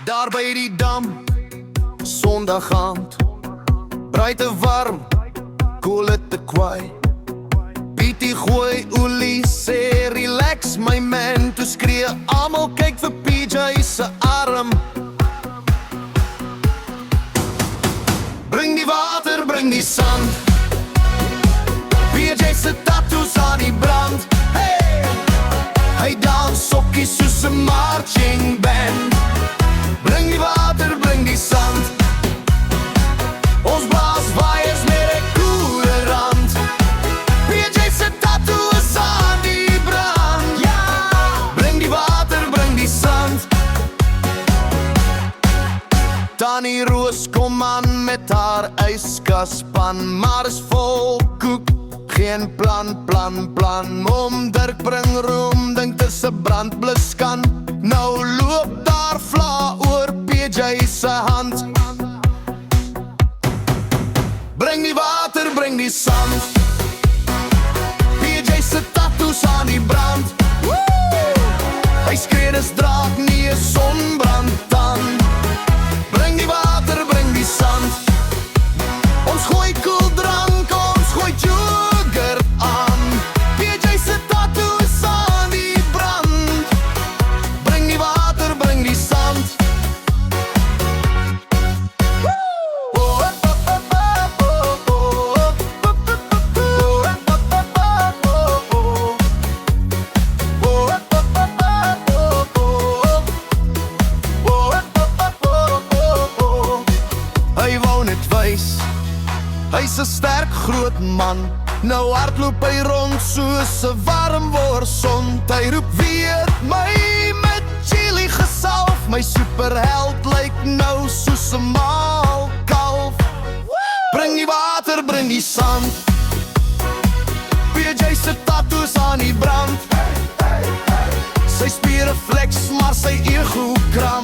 Daar by die dam, Sondag aand, braai te warm, koel het te kwaai. Pietie gooi olie, sê relax my man. Toe skree almal kyk vir PJ se arm. Bring die water, bring die sand, PJ se tattoos aan die brand. Hey! Hy dans sokkies soos 'n marching band. Bring die water, bring die sand, ons blaas waaiers met 'n koele rand. PJ se tattoos aan die brand. Ja! Bring die water, bring die sand. Tannie Roos kom aan met haar yskaspan, maar is vol koek, geen plan. Oom Dirk bring room, dink dit is 'n brandbluskan. Nou loop daar vla oor PJ se hand. Bring die water, bring die sand, PJ se tattoos aan die brand. Hy skree dis draak, nie 'n sonbrand dan. Bring die water, bring die sand, ons gooi koeldrank, ons gooi yoghurt aan. PJ se tattoos aan die brand. Bring die water, bring die sand. Hy wou net wys, hy's 'n sterk groot man. Nou hardloop hy rond soos 'n warm worsond. Hy roep weet my met chili gesalf. My superheld lyk nou soos 'n maal kalf. Bring die water, bring die sand, PJ se tattoos aan die brand. Sy spiere flex, maar sy ego kram.